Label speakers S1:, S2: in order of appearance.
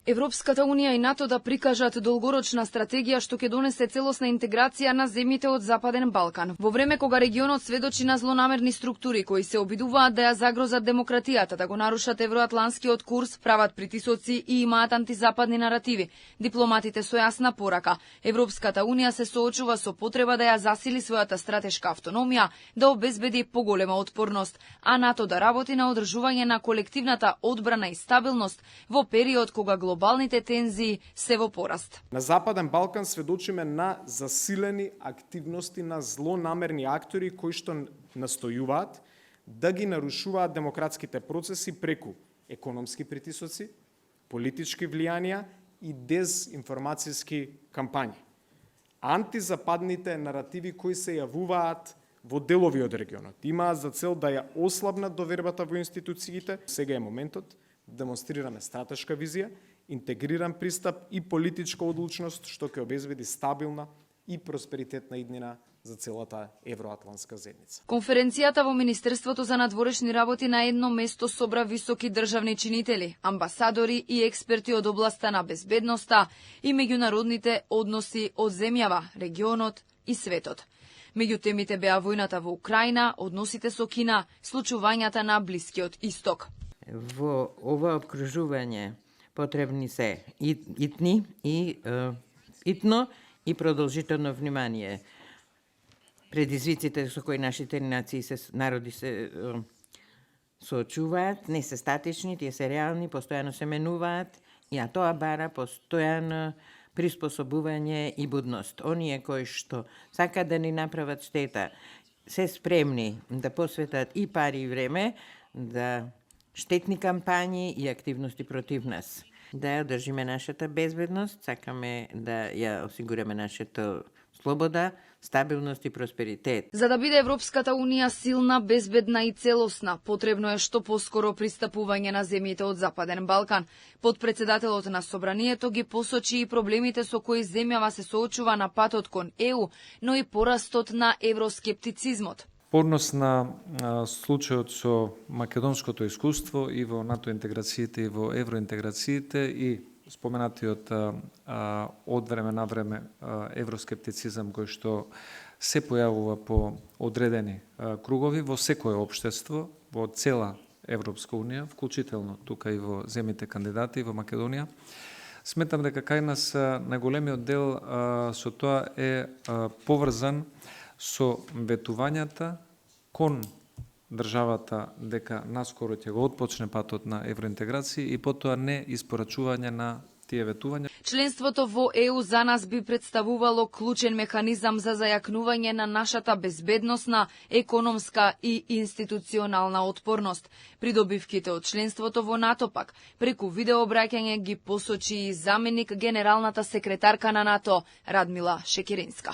S1: Европската унија и НАТО да прикажат долгорочна стратегија што ќе донесе целосна интеграција на земјите од Западен Балкан. Во време кога регионот сведочи на злонамерни структури кои се обидуваат да ја загрозат демократијата, да го нарушат евроатланскиот курс, прават притисоци и имаат антизападни наративи. Дипломатите со јасна порака. Европската унија се соочува со потреба да ја засили својата стратешка автономија, да обезбеди поголема отпорност, а НАТО да работи на одржување на колективната одбрана и стабилност во период кога глобалните тензии се во пораст.
S2: На Западен Балкан сведочиме на засилени активности на злонамерни актори кои што настојуваат да ги нарушуваат демократските процеси преку економски притисоци, политички влијанија и дезинформацијски кампањи. Антизападните наративи кои се јавуваат во делови од регионот имаат за цел да ја ослабнат довербата во институциите. Сега е моментот да демонстрираме стратешка визија, интегриран пристап и политичка одлучност што ќе обезбеди стабилна и просперитетна иднина за целата евроатлантска заедница.
S1: Конференцијата во Министерството за надворешни работи на едно место собра високи државни чинители, амбасадори и експерти од областа на безбедноста и меѓународните односи од земјава, регионот и светот. Меѓу темите беа војната во Украина, односите со Кина, случувањата на Блискиот Исток.
S3: Во ова обкружување потребни се итно и продолжително внимание. Предизвиците со кои нашите народи се соочуваат не се статични, тие се реални, постојано се менуваат, а тоа бара постојано приспособување и будност. Оние кои што сакаат да ни направат штета, се спремни да посветат и пари и време, да штетни кампањи и активности против нас. Да ја одржиме нашата безбедност, сакаме да ја осигураме нашата слобода, стабилност и просперитет.
S1: За да биде Европската унија силна, безбедна и целосна, потребно е што поскоро пристапување на земјите од Западен Балкан. Подпредседателот на Собранието ги посочи и проблемите со кои земјава се соочува на патот кон ЕУ, но и порастот на евроскептицизмот.
S4: По однос на случајот со македонското искуство и во НАТО интеграциите и во евроинтеграциите и споменатиот од време на време евроскептицизам кој што се појавува по одредени кругови во секое општество, во цела Европска унија, вклучително тука и во земјите кандидати во Македонија. Сметам дека кај нас најголемиот дел со тоа е поврзан со ветувањата кон државата дека наскоро ќе го отпочне патот на евроинтеграција и потоа не испорачување на тие ветувања.
S1: Членството во ЕУ за нас би представувало клучен механизам за зајакнување на нашата безбедносна, економска и институционална отпорност. Придобивките од членството во НАТО пак преку видеообраќање ги посочи и заменик генералната секретарка на НАТО Радмила Шекеринска.